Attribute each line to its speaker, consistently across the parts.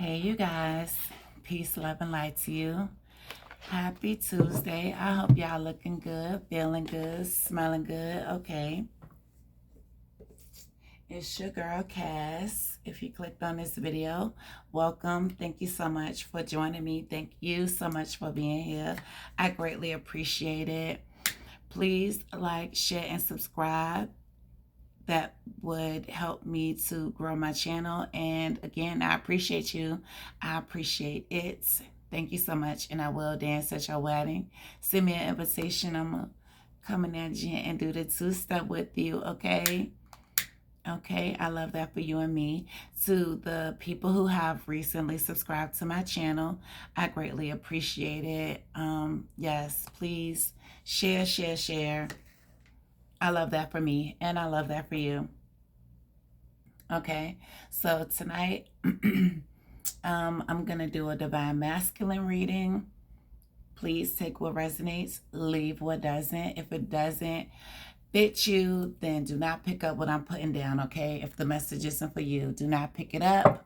Speaker 1: Hey, you guys. Peace, love, and light to you. Happy Tuesday. I hope y'all looking good, feeling good, smelling good. Okay. It's your girl, Cass. If you clicked on this video, welcome. Thank you so much for joining me. Thank you so much for being here. I greatly appreciate it. Please like, share, and subscribe. That would help me to grow my channel. And again, I appreciate you. I appreciate it. Thank you so much. And I will dance at your wedding. Send me an invitation. I'm going to come in at you and do the two-step with you, okay? Okay, I love that for you and me. To the people who have recently subscribed to my channel, I greatly appreciate it. Yes, please share, share, share. I love that for me, and I love that for you. Okay, so tonight I'm going to do a divine masculine reading. Please take what resonates, leave what doesn't. If it doesn't fit you, then do not pick up what I'm putting down, okay? If the message isn't for you, do not pick it up.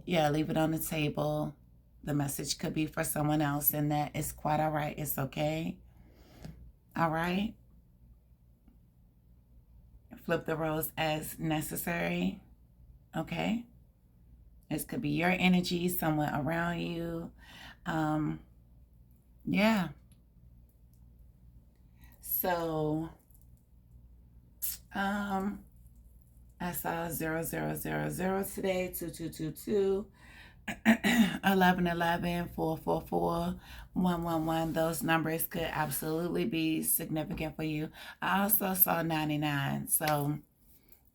Speaker 1: Yeah, leave it on the table. The message could be for someone else, and that is quite all right. It's okay. All right? Flip the roles as necessary, okay? This could be your energy, someone around you. Yeah. So, I saw 0000 today, 2222, 1111, 444, 111. Those numbers could absolutely be significant for you. I also saw 99. So,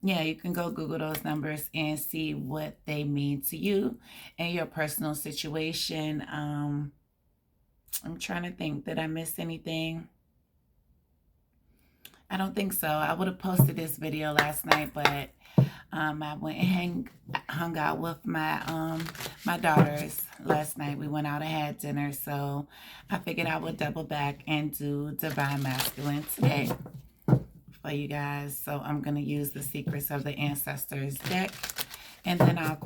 Speaker 1: yeah, you can go Google those numbers and see what they mean to you and your personal situation. I'm trying to think, did I miss anything? I don't think so. I would have posted this video last night, but I went and hung out with my daughters last night. We went out and had dinner, so I figured I would double back and do Divine Masculine today for you guys. So I'm going to use the Secrets of the Ancestors deck, and then I'll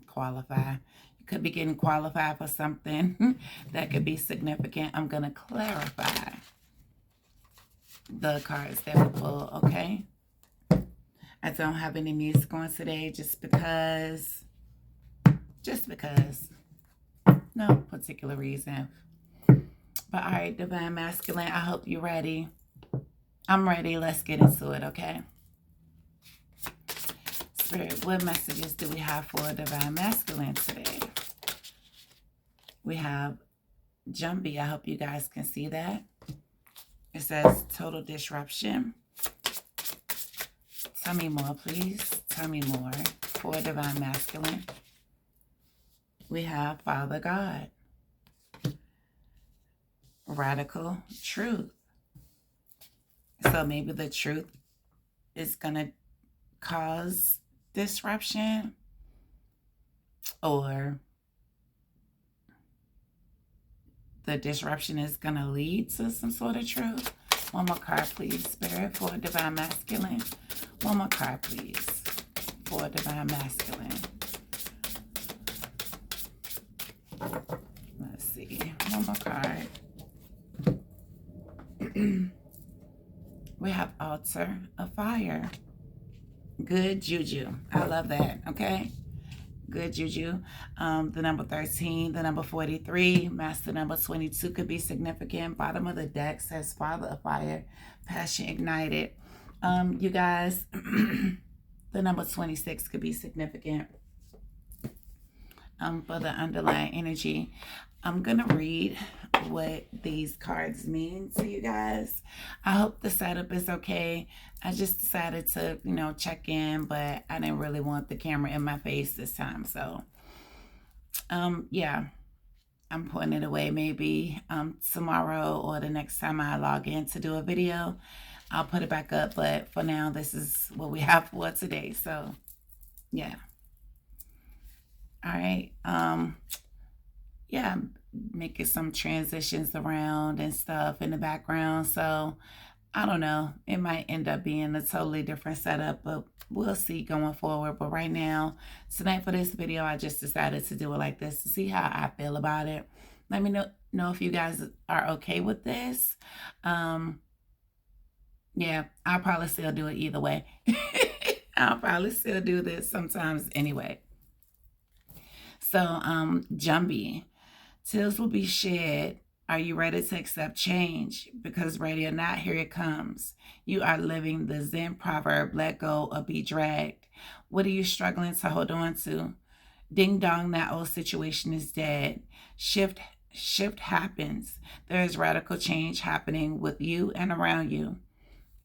Speaker 1: qualify. You could be getting qualified for something that could be significant. I'm going to clarify the cards that we pull, okay? I don't have any music on today just because. No particular reason. But all right, Divine Masculine, I hope you're ready. I'm ready. Let's get into it, okay? Spirit, what messages do we have for Divine Masculine today? We have Jumpy. I hope you guys can see that. It says total disruption. Tell me more, please. Tell me more for Divine Masculine. We have Father God. Radical truth. So maybe the truth is going to cause disruption, or the disruption is going to lead to some sort of truth. One more card, please, Spirit, for Divine Masculine. One more card, please, for Divine Masculine. Let's see. One more card. We have Altar of Fire. Good juju. I love that, okay? Good juju. The number 13, the number 43, master number 22 could be significant. Bottom of the deck says Father of Fire, passion ignited. You guys, the number 26 could be significant for the underlying energy. I'm going to read what these cards mean to you guys. I hope the setup is okay. I just decided to, check in, but I didn't really want the camera in my face this time. So, yeah, I'm putting it away. Maybe tomorrow or the next time I log in to do a video, I'll put it back up. But for now, this is what we have for today. So, yeah. All right. Yeah, making some transitions around and stuff in the background. So I don't know. It might end up being a totally different setup, but we'll see going forward. But right now, tonight for this video, I just decided to do it like this to see how I feel about it. Let me know if you guys are okay with this. Um, yeah, I'll probably still do it either way. I'll probably still do this sometimes anyway. So, Jumbie, tears will be shed. Are you ready to accept change? Because ready or not, here it comes. You are living the Zen proverb, let go or be dragged. What are you struggling to hold on to? Ding dong, that old situation is dead. Shift happens. There is radical change happening with you and around you.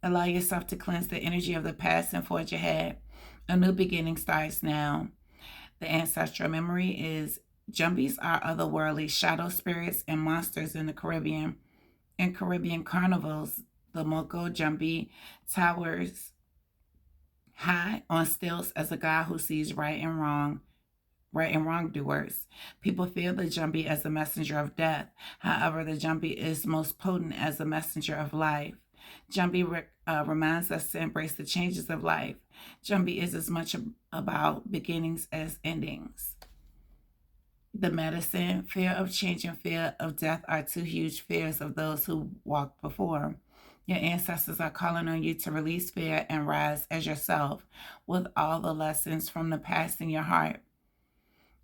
Speaker 1: Allow yourself to cleanse the energy of the past and forge ahead. A new beginning starts now. The ancestral memory is Jumbies are otherworldly shadow spirits and monsters in the Caribbean. In Caribbean carnivals, the Moco Jumbie towers high on stilts as a god who sees right and wrongdoers. People fear the Jumbie as a messenger of death. However, the Jumbie is most potent as a messenger of life. Jumbie reminds us to embrace the changes of life. Jumbie is as much about beginnings as endings. The medicine, fear of change and fear of death are two huge fears of those who walked before. Your ancestors are calling on you to release fear and rise as yourself with all the lessons from the past in your heart.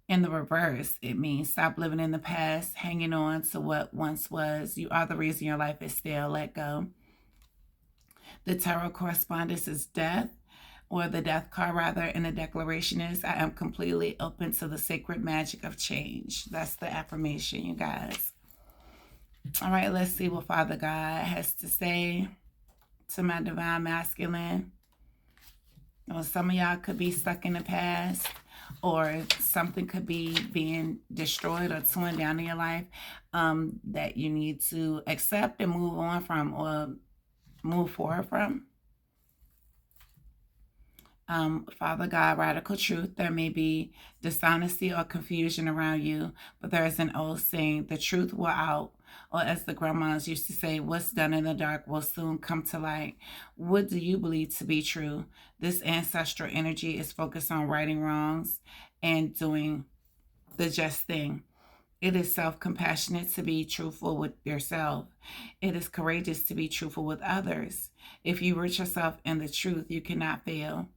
Speaker 1: In the reverse, it means stop living in the past, hanging on to what once was. You are the reason your life is still. Let go. The tarot correspondence is death, or the death card rather, and the declaration is I am completely open to the sacred magic of change. That's the affirmation, you guys. All right, let's see what Father God has to say to my divine masculine. Well, some of y'all could be stuck in the past, or something could be being destroyed or torn down in your life that you need to accept and move on from, or move forward from. Father God, radical truth. There may be dishonesty or confusion around you, but there is an old saying, the truth will out. Or as the grandmas used to say, what's done in the dark will soon come to light. What do you believe to be true? This ancestral energy is focused on righting wrongs and doing the just thing. It is self-compassionate to be truthful with yourself. It is courageous to be truthful with others. If you root yourself in the truth, you cannot fail.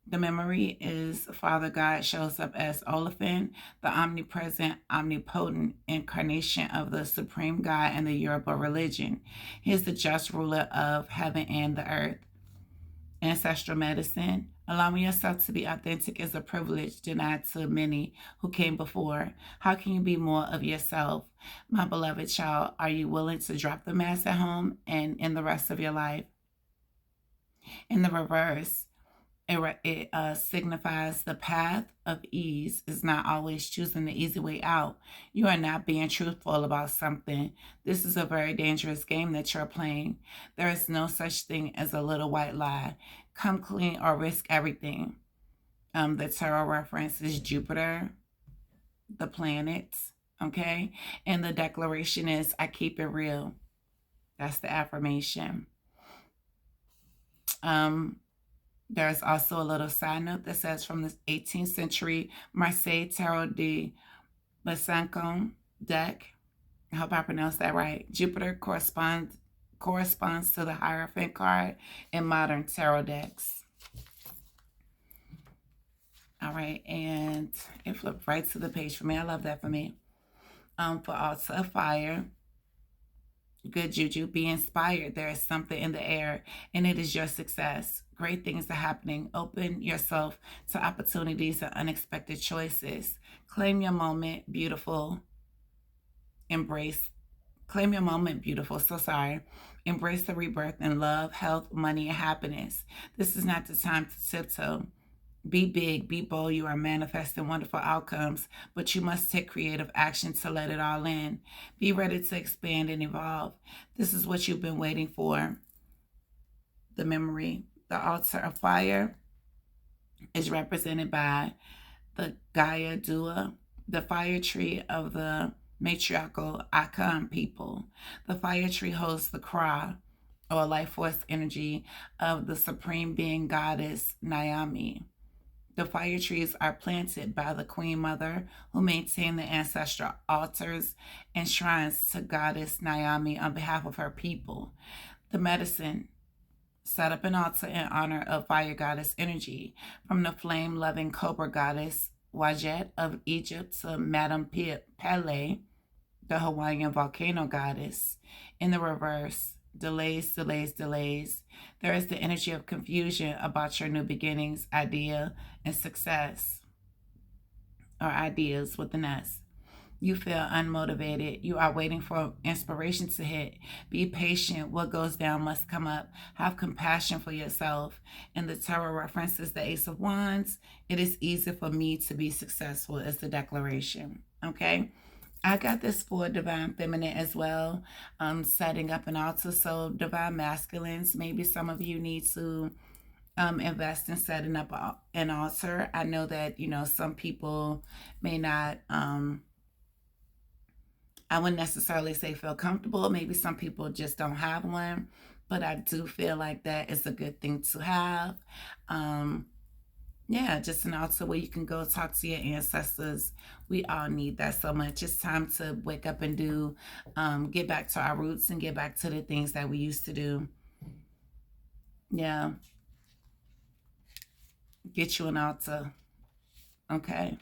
Speaker 1: The memory is Father God shows up as Olafin, the omnipresent, omnipotent incarnation of the supreme God in the Yoruba religion. He is the just ruler of heaven and the earth. Ancestral medicine. Allowing yourself to be authentic is a privilege denied to many who came before. How can you be more of yourself? My beloved child, are you willing to drop the mask at home and in the rest of your life? In the reverse, it signifies the path of ease is not always choosing the easy way out. You are not being truthful about something. This is a very dangerous game that you're playing. There is no such thing as a little white lie. Come clean or risk everything. The tarot reference is Jupiter, the planets, okay? And the declaration is, I keep it real. That's the affirmation. There's also a little side note that says from the 18th century Marseille Tarot de Besançon deck. I hope I pronounced that right. Jupiter corresponds to the Hierophant card in modern tarot decks. All right, and it flipped right to the page for me. I love that for me. For Altar of Fire, good juju, be inspired. There is something in the air, and it is your success. Great things are happening. Open yourself to opportunities and unexpected choices. Claim your moment, beautiful. Claim your moment, beautiful. Embrace the rebirth in love, health, money, and happiness. This is not the time to tiptoe. Be big, be bold. You are manifesting wonderful outcomes, but you must take creative action to let it all in. Be ready to expand and evolve. This is what you've been waiting for. The memory. The Altar of Fire is represented by the Gaia Dua, the fire tree of the matriarchal Akan people. The fire tree holds the Kra, or life force energy of the supreme being goddess Naomi. The fire trees are planted by the Queen Mother, who maintain the ancestral altars and shrines to Goddess Naomi on behalf of her people. The medicine set up an altar in honor of fire goddess energy, from the flame loving cobra goddess Wajet of Egypt to Madame Pele, the Hawaiian volcano goddess. In the reverse, delays, delays, delays. There is the energy of confusion about your new beginnings, idea, and success, or ideas with an S. You feel unmotivated. You are waiting for inspiration to hit. Be patient. What goes down must come up. Have compassion for yourself. And the tarot references the Ace of Wands. It is easy for me to be successful, is the declaration. Okay. I got this for Divine Feminine as well. Setting up an altar. So Divine Masculines, maybe some of you need to invest in setting up an altar. I know that, some people may not, I wouldn't necessarily say feel comfortable. Maybe some people just don't have one, but I do feel like that is a good thing to have. Yeah, just an altar where you can go talk to your ancestors. We all need that so much. It's time to wake up and get back to our roots and get back to the things that we used to do. Yeah, get you an altar. Okay.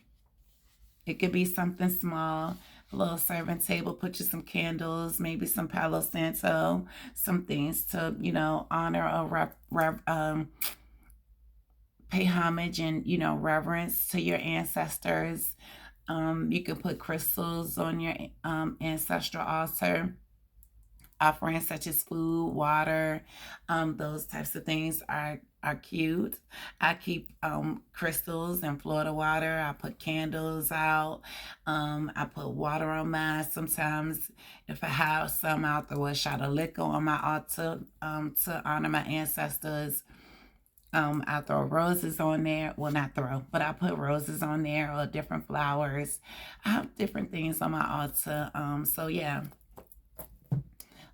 Speaker 1: It could be something small, a little serving table, put you some candles, maybe some Palo Santo, some things to, honor or pay homage and, reverence to your ancestors. You can put crystals on your ancestral altar. Offerings such as food, water, those types of things are cute. I keep crystals and Florida water. I put candles out. I put water on mine. Sometimes, if I have some, I'll throw a shot of liquor on my altar to honor my ancestors. I throw roses on there. Well, not throw, but I put roses on there or different flowers. I have different things on my altar. So yeah.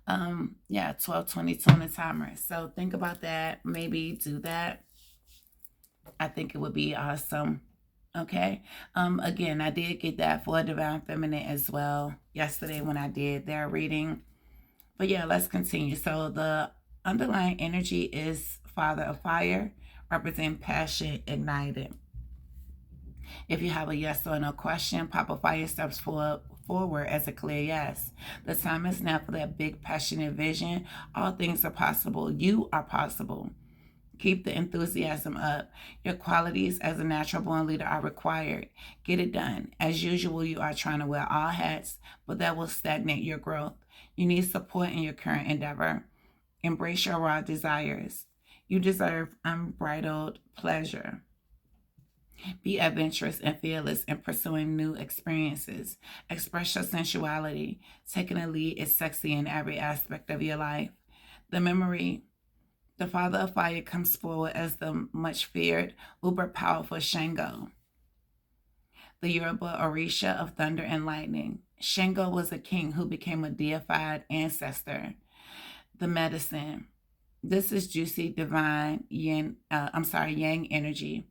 Speaker 1: 12:22 on the timer. So think about that. Maybe do that. I think it would be awesome. Okay. Again, I did get that for Divine Feminine as well yesterday when I did their reading. But yeah, let's continue. So the underlying energy is Father of Fire, represent passion ignited. If you have a yes or no question, Papa Fire steps forward as a clear yes. The time is now for that big passionate vision. All things are possible. You are possible. Keep the enthusiasm up. Your qualities as a natural born leader are required. Get it done. As usual, you are trying to wear all hats, but that will stagnate your growth. You need support in your current endeavor. Embrace your raw desires. You deserve unbridled pleasure. Be adventurous and fearless in pursuing new experiences. Express your sensuality. Taking a lead is sexy in every aspect of your life. The memory, the Father of Fire comes forward as the much feared, uber powerful Shango, the Yoruba Orisha of thunder and lightning. Shango was a king who became a deified ancestor. The medicine. This is juicy, divine, yang energy.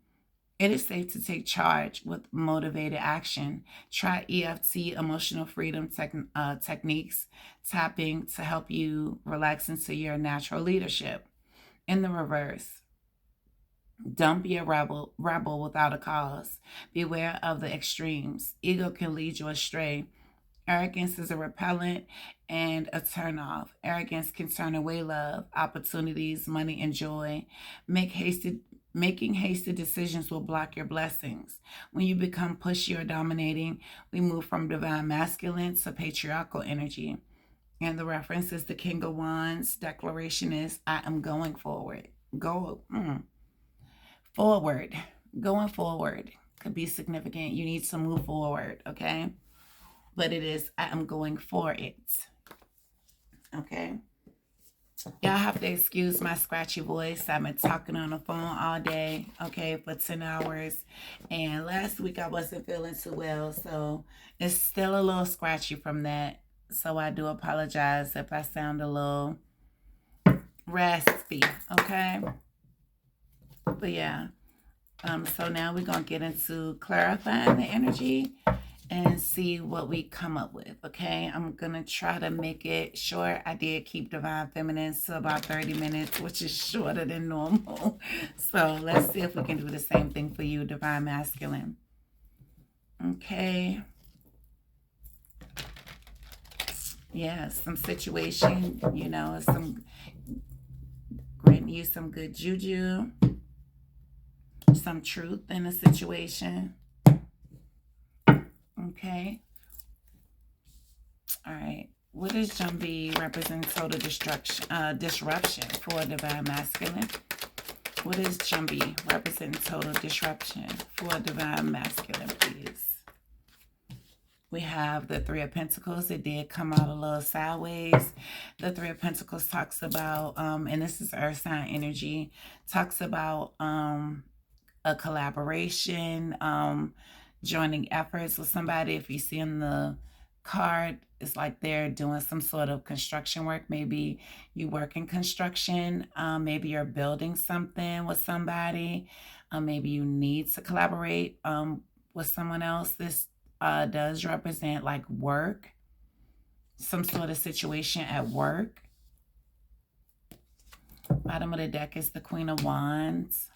Speaker 1: It is safe to take charge with motivated action. Try EFT, emotional freedom techniques, tapping to help you relax into your natural leadership. In the reverse, don't be a rebel without a cause. Beware of the extremes. Ego can lead you astray. Arrogance is a repellent and a turnoff. Arrogance can turn away love, opportunities, money, and joy. Making hasty decisions will block your blessings. When you become pushy or dominating, we move from divine masculine to patriarchal energy. And the reference is the King of Wands. Declaration is, I am going forward. Forward. Going forward could be significant. You need to move forward, okay? But it is, I am going for it. Okay? Y'all have to excuse my scratchy voice. I've been talking on the phone all day, okay, for 10 hours. And last week I wasn't feeling too well, so it's still a little scratchy from that. So I do apologize if I sound a little raspy, okay? But yeah, so now we're going to get into clarifying the energy and see what we come up with, okay? I'm going to try to make it short. I did keep Divine Feminine to about 30 minutes, which is shorter than normal. So let's see if we can do the same thing for you, Divine Masculine. Okay. Yeah, some situation, you know, some granting you some good juju, some truth in a situation. Okay. All right. What does Jumbie represent total disruption for Divine Masculine? What does Jumbie represent total disruption for Divine Masculine, please? We have the Three of Pentacles. It did come out a little sideways. The Three of Pentacles talks about, and this is Earth sign energy, talks about a collaboration, joining efforts with somebody. If you see in the card, it's like they're doing some sort of construction work. Maybe you work in construction. Maybe you're building something with somebody. Maybe you need to collaborate with someone else. This does represent like work, some sort of situation at work. Bottom of the deck is the Queen of Wands.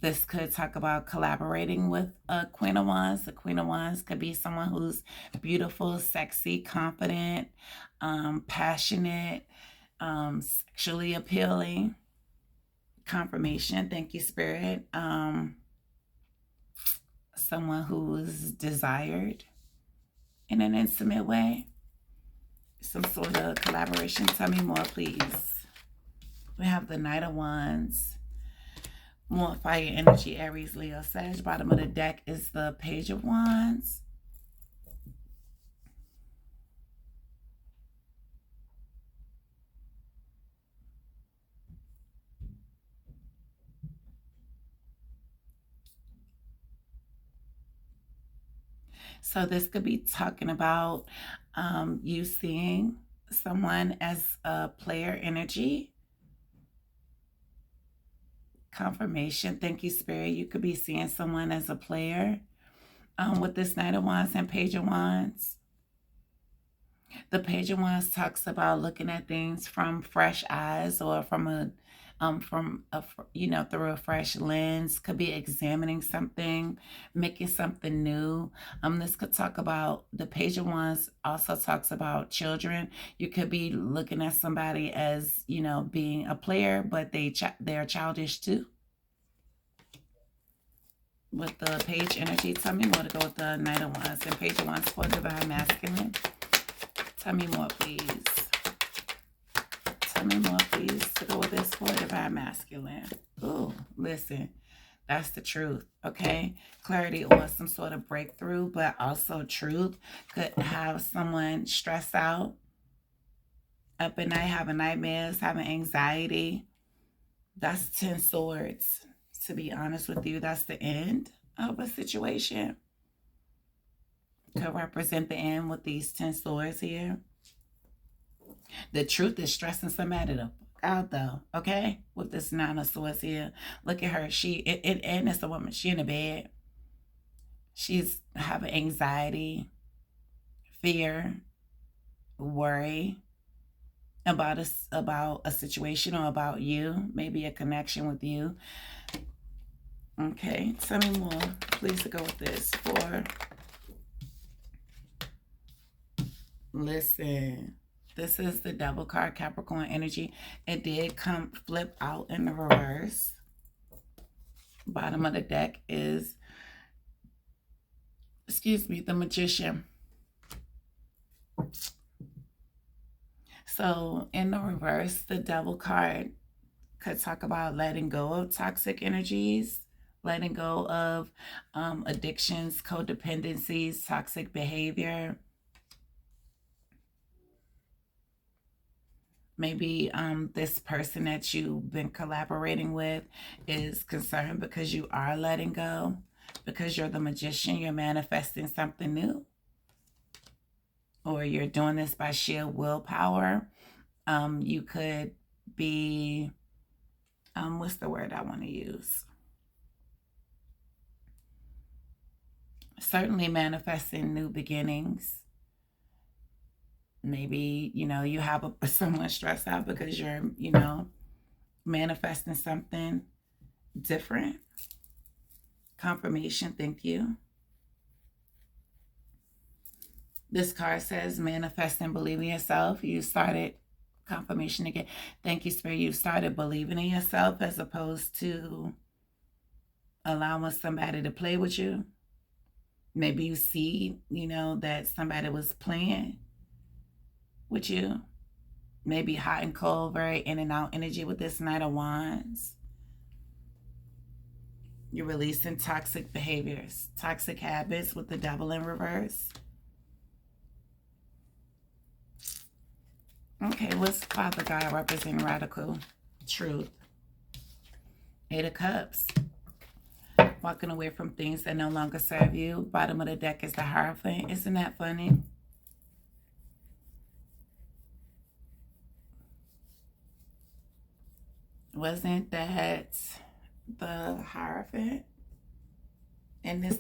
Speaker 1: This could talk about collaborating with a Queen of Wands. The Queen of Wands could be someone who's beautiful, sexy, confident, passionate, sexually appealing. Confirmation. Thank you, Spirit. Someone who's desired in an intimate way. Some sort of collaboration. Tell me more, please. We have the Knight of Wands. More fire energy, Aries, Leo, Sag. Bottom of the deck is the Page of Wands. So this could be talking about you seeing someone as a player energy. Confirmation. Thank you, Spirit. You could be seeing someone as a player with this Knight of Wands and Page of Wands. The Page of Wands talks about looking at things from fresh eyes, or from a through a fresh lens. Could be examining something, making something new. This could talk about, the Page of Wands also talks about children. You could be looking at somebody as, you know, being a player, but they're childish too. With the Page energy, tell me more to go with the Knight of Wands and Page of Wands for Divine Masculine. Tell me more, please. Tell me more, please, to go with this for Divine Masculine. Ooh, listen, that's the truth, okay? Clarity or some sort of breakthrough, but also truth. Could have someone stressed out, up at night, having nightmares, having anxiety. That's 10 swords. To be honest with you, that's the end of a situation. Could represent the end with these 10 swords here. The truth is stressing somebody the fuck out though, okay? With this 9 of swords here. Look at her. And it's a woman. She in the bed. She's having anxiety, fear, worry about a situation or about you. Maybe a connection with you. Okay, tell me more. Please to go with this for... Listen, this is the Devil card, Capricorn energy. It did come flip out in the reverse. Bottom of the deck is, the Magician. So in the reverse, the Devil card could talk about letting go of toxic energies, letting go of addictions, codependencies, toxic behavior. Maybe this person that you've been collaborating with is concerned because you are letting go, because you're the Magician, you're manifesting something new, or you're doing this by sheer willpower. You could be, what's the word I want to use? Certainly manifesting new beginnings. Maybe, you have someone stressed out because you're, manifesting something different. Confirmation, thank you. This card says manifest and believe in yourself. You started, confirmation again. Thank you, Spirit. You started believing in yourself as opposed to allowing somebody to play with you. Maybe you see, that somebody was playing with you. Maybe hot and cold, very in and out energy with this Knight of Wands. You're releasing toxic behaviors, toxic habits with the Devil in reverse. Okay, what's Father God representing radical truth? 8 of Cups. Walking away from things that no longer serve you. Bottom of the deck is the Hierophant. Isn't that funny? Wasn't that the Hierophant in this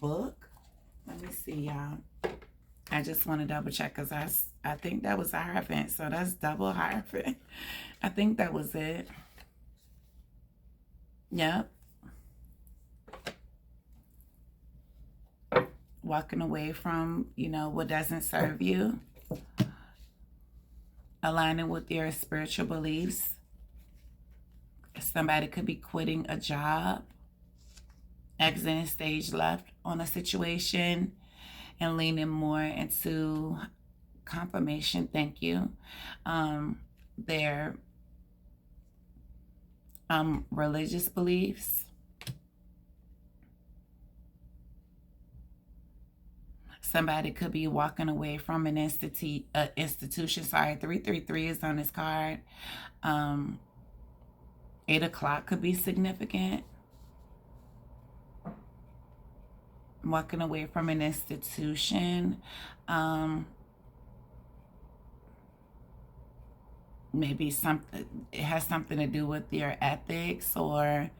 Speaker 1: book? Let me see, y'all. I just want to double check because I think that was a Hierophant. So that's double Hierophant. I think that was it. Yep. Walking away from, what doesn't serve you. Aligning with your spiritual beliefs. Somebody could be quitting a job. Exiting stage left on a situation. And leaning more into confirmation, thank you. Their religious beliefs. Somebody could be walking away from an institution. Sorry, 333 is on this card. 8 o'clock could be significant. Walking away from an institution. Maybe it has something to do with your ethics or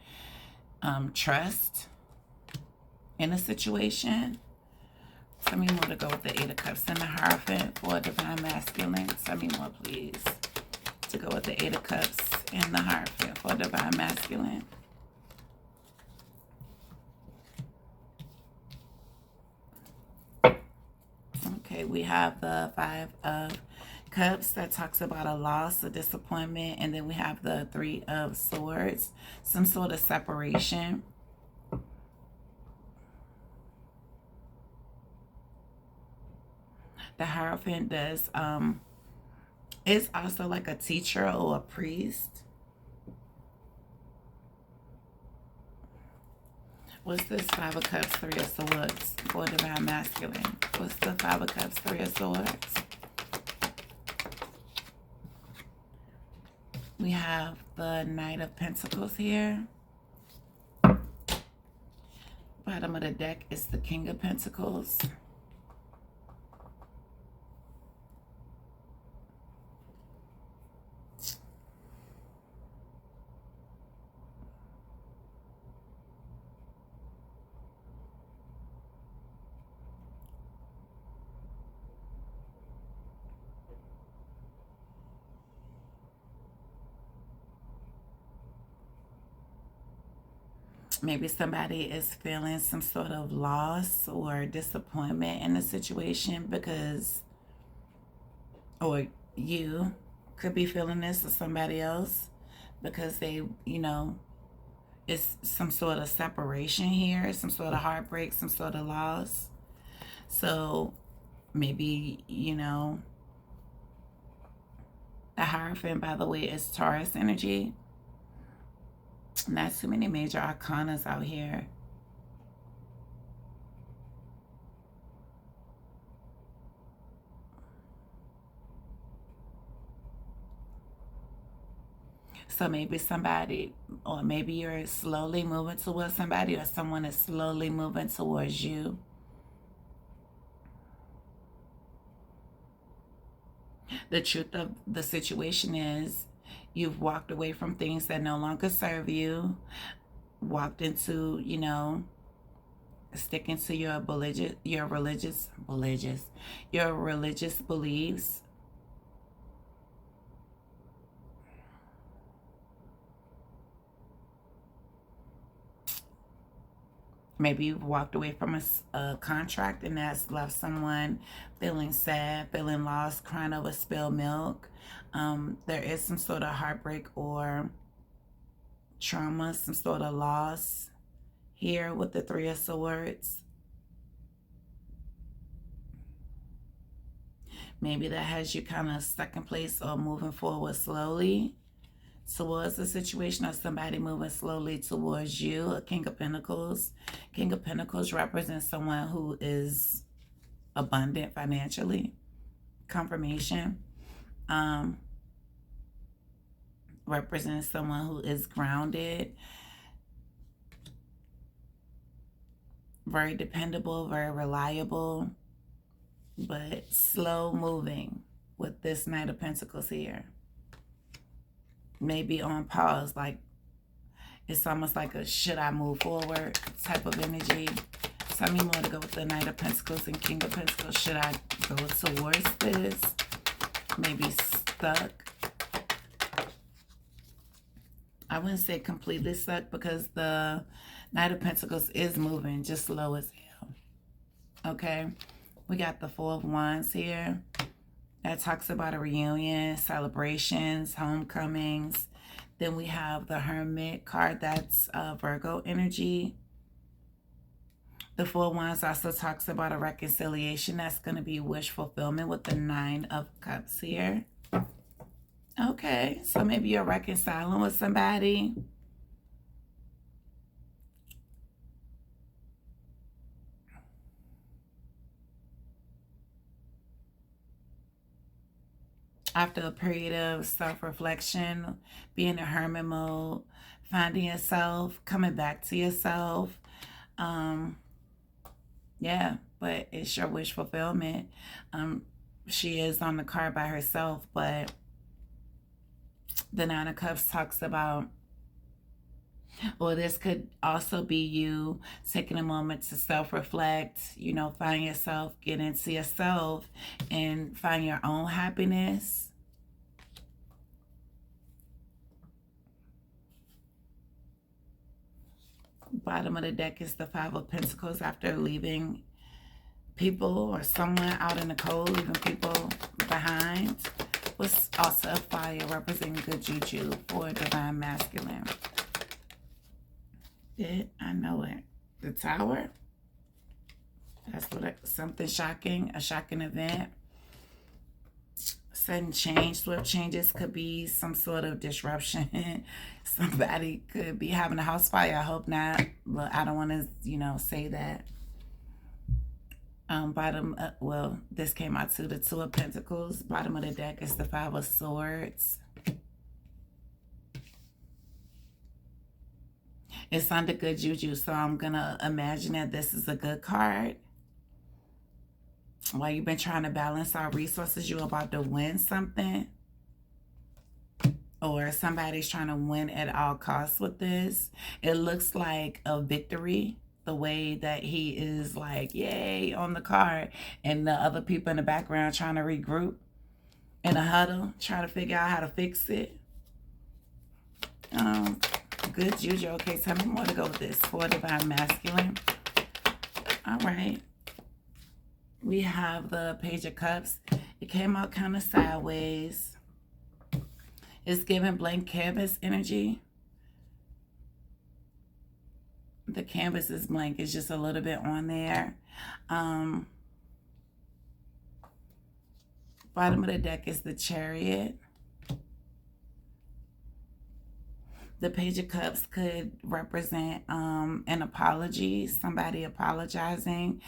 Speaker 1: trust in a situation. Tell me more to go with the 8 of Cups and the Hierophant for Divine Masculine. Tell me more, please, to go with the 8 of Cups and the Hierophant for Divine Masculine. Okay, we have the 5 of Cups that talks about a loss, a disappointment, and then we have the 3 of Swords, some sort of separation. The Hierophant is also like a teacher or a priest. What's this 5 of Cups, 3 of Swords for Divine Masculine? What's the 5 of Cups, 3 of Swords? We have the Knight of Pentacles here. Bottom of the deck is the King of Pentacles. Maybe somebody is feeling some sort of loss or disappointment in the situation because, or you could be feeling this, or somebody else, because they, it's some sort of separation here, some sort of heartbreak, some sort of loss. So maybe, the Hierophant, by the way, is Taurus energy. Not too many major arcanas out here. So maybe somebody, or maybe you're slowly moving towards somebody, or someone is slowly moving towards you. The truth of the situation is you've walked away from things that no longer serve you, walked into, sticking to your religious beliefs. Maybe you've walked away from a contract and that's left someone feeling sad, feeling lost, crying over spilled milk. There is some sort of heartbreak or trauma, some sort of loss here with the Three of Swords. Maybe that has you kind of stuck in place or moving forward slowly towards the situation, or somebody moving slowly towards you. A King of Pentacles. King of Pentacles represents someone who is abundant financially. Confirmation. Represents someone who is grounded, very dependable, very reliable, but slow moving with this Knight of Pentacles here. Maybe on pause, like it's almost like a should I move forward type of energy. Tell me more to go with the Knight of Pentacles and King of Pentacles. Should I go towards this? Maybe stuck. I wouldn't say completely stuck because the Knight of Pentacles is moving, just slow as hell. Okay, we got the Four of Wands here. That talks about a reunion, celebrations, homecomings. Then we have the Hermit card. That's Virgo energy. The Four of Wands also talks about a reconciliation. That's going to be wish fulfillment with the Nine of Cups here. Okay, so maybe you're reconciling with somebody. After a period of self-reflection, being in hermit mode, finding yourself, coming back to yourself. Yeah, but it's your wish fulfillment. She is on the card by herself, but the Nine of Cups talks about, or this could also be you taking a moment to self-reflect, find yourself, get into yourself, and find your own happiness. Bottom of the deck is the Five of Pentacles. After leaving people or someone out in the cold, leaving people behind. Was also a fire representing good juju for divine masculine. I know it. The Tower. That's what something shocking, a shocking event. Sudden change, swift changes, could be some sort of disruption. Somebody could be having a house fire. I hope not, but I don't want to, say that. Well, this came out to the Two of Pentacles. Bottom of the deck is the Five of Swords. It's under good juju, so I'm going to imagine that this is a good card. While you've been trying to balance our resources, you're about to win something. Or somebody's trying to win at all costs with this. It looks like a victory. The way that he is like, yay, on the card. And the other people in the background trying to regroup in a huddle, trying to figure out how to fix it. Good juju. Okay, tell me more to go with this for divine masculine. All right. We have the Page of Cups. It came out kind of sideways. It's giving blank canvas energy. The canvas is blank. It's just a little bit on there. Bottom of the deck is the Chariot. The Page of Cups could represent an apology, somebody apologizing,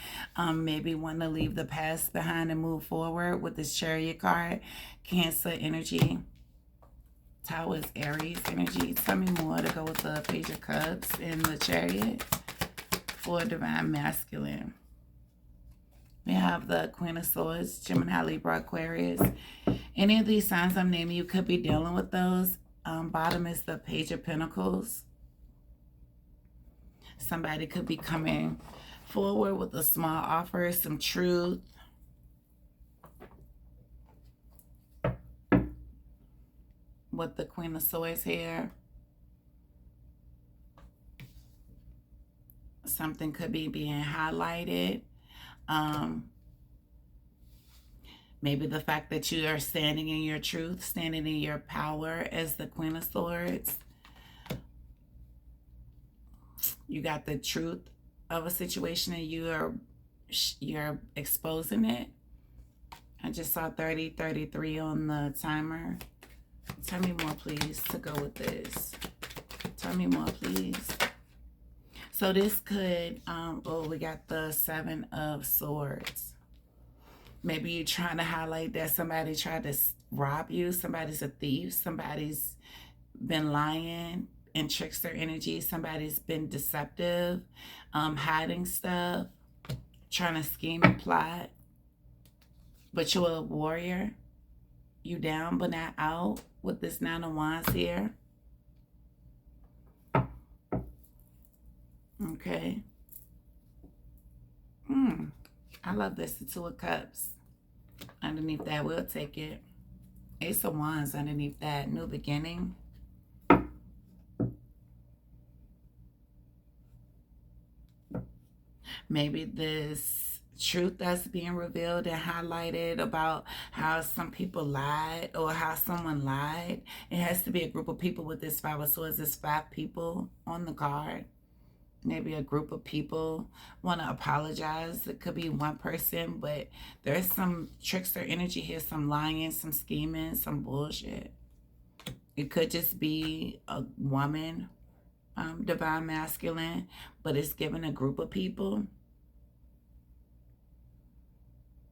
Speaker 1: maybe wanting to leave the past behind and move forward with this Chariot card. Cancer energy. Tower is Aries energy. Tell me more to go with the Page of Cups and the Chariot for divine masculine. We have the Queen of Swords, Gemini, Libra, Aquarius. Any of these signs I'm naming, you could be dealing with those. Bottom is the Page of Pentacles. Somebody could be coming forward with a small offer, some truth. With the Queen of Swords here. Something could be being highlighted. Maybe the fact that you are standing in your truth, standing in your power as the Queen of Swords. You got the truth of a situation and you're exposing it. I just saw 3033 on the timer. Tell me more, please, to go with this. Tell me more, please. So this could, we got the Seven of Swords. Maybe you're trying to highlight that somebody tried to rob you. Somebody's a thief. Somebody's been lying and trickster energy. Somebody's been deceptive, hiding stuff, trying to scheme and plot. But you're a warrior. You down but not out with this Nine of Wands here. Okay. I love this, the Two of Cups. Underneath that, we'll take it. Ace of Wands underneath that, new beginning. Maybe this truth that's being revealed and highlighted about how some people lied or how someone lied. It has to be a group of people with this Five of Swords. There's 5 people on the card. Maybe a group of people want to apologize. It could be one person, but there's some trickster energy here, some lying, some scheming, some bullshit. It could just be a woman, divine masculine, but it's given a group of people.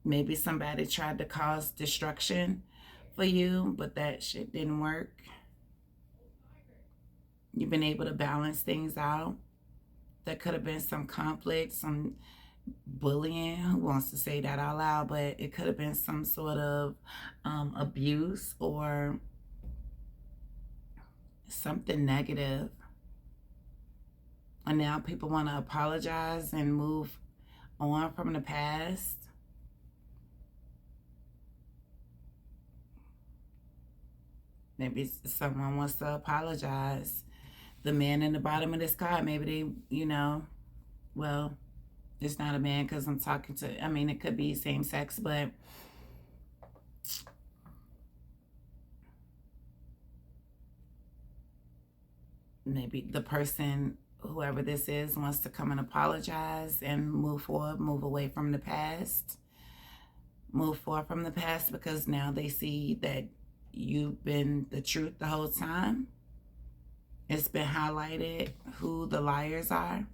Speaker 1: Maybe somebody tried to cause destruction for you, but that shit didn't work. You've been able to balance things out. There could have been some conflict, some bullying. Who wants to say that out loud? But it could have been some sort of abuse or something negative. And now people want to apologize and move on from the past. Maybe someone wants to apologize. The man in the bottom of this card, maybe they, you know, well, it's not a man because I'm talking to, I mean, it could be same sex, but maybe the person, whoever this is, wants to come and apologize and move forward, move away from the past. Move forward from the past because now they see that you've been the truth the whole time. It's been highlighted who the liars are.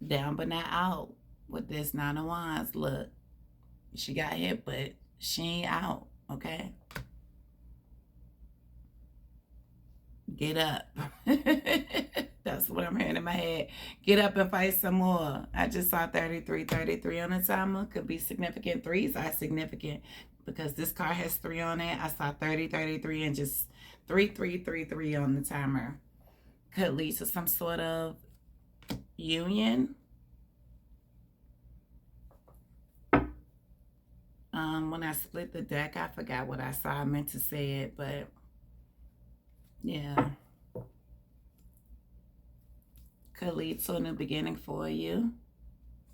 Speaker 1: Down but not out with this Nine of Wands. Look, she got hit, but she ain't out, okay? Get up. That's what I'm hearing in my head. Get up and fight some more. I just saw 33 on the timer. Could be significant. 3s are significant because this card has 3 on it. I saw 33 and just 33 on the timer. Could lead to some sort of union. When I split the deck, I forgot what I saw. I meant to say it, but yeah. Could lead to a new beginning for you.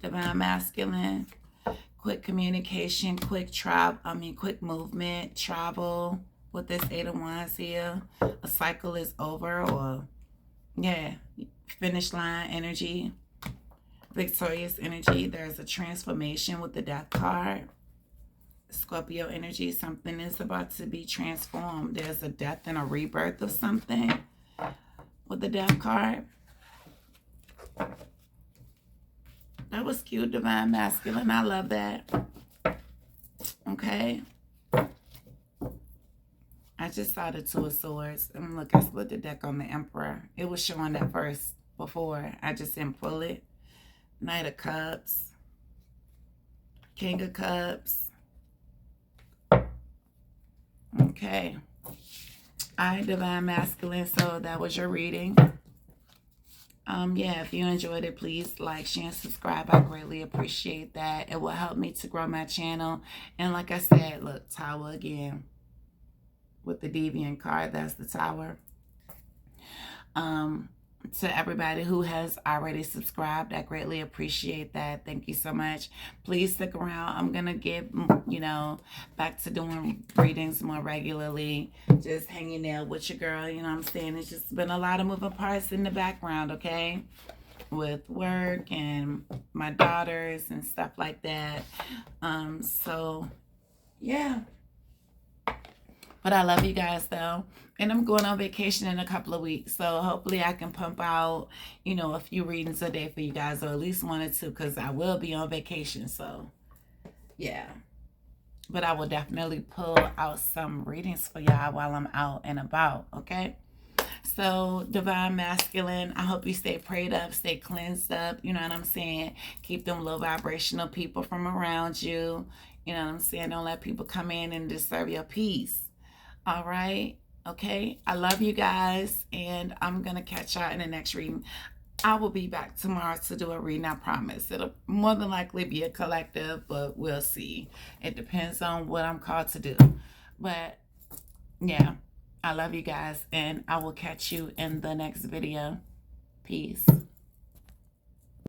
Speaker 1: Divine masculine. Quick communication, quick movement, travel with this 8 of Wands here. A cycle is over, or yeah, finish line energy, victorious energy. There's a transformation with the Death card. Scorpio energy, something is about to be transformed. There's a death and a rebirth of something with the Death card. That was cute, divine masculine. I love that. Okay. I just saw the Two of Swords. And look, I split the deck on the Emperor. It was showing that first before. I just didn't pull it. Knight of Cups. King of Cups. Okay. All right, Divine Masculine. So that was your reading. Yeah, if you enjoyed it, please like, share, and subscribe. I greatly appreciate that. It will help me to grow my channel. And like I said, look, Tower again with the Deviant card. That's the Tower. To everybody who has already subscribed, I greatly appreciate that. Thank you so much. Please stick around. I'm gonna get, back to doing readings more regularly. Just hanging there with your girl, you know what I'm saying? It's just been a lot of moving parts in the background, okay, with work and my daughters and stuff like that. So yeah, but I love you guys though. And I'm going on vacation in a couple of weeks. So hopefully I can pump out, a few readings a day for you guys, or at least one or two, because I will be on vacation. So yeah. But I will definitely pull out some readings for y'all while I'm out and about, okay? So, Divine Masculine, I hope you stay prayed up, stay cleansed up, you know what I'm saying? Keep them low vibrational people from around you. You know what I'm saying? Don't let people come in and disturb your peace. All right? Okay? I love you guys, and I'm going to catch y'all in the next reading. I will be back tomorrow to do a reading, I promise. It'll more than likely be a collective, but we'll see. It depends on what I'm called to do. But, yeah, I love you guys, and I will catch you in the next video. Peace.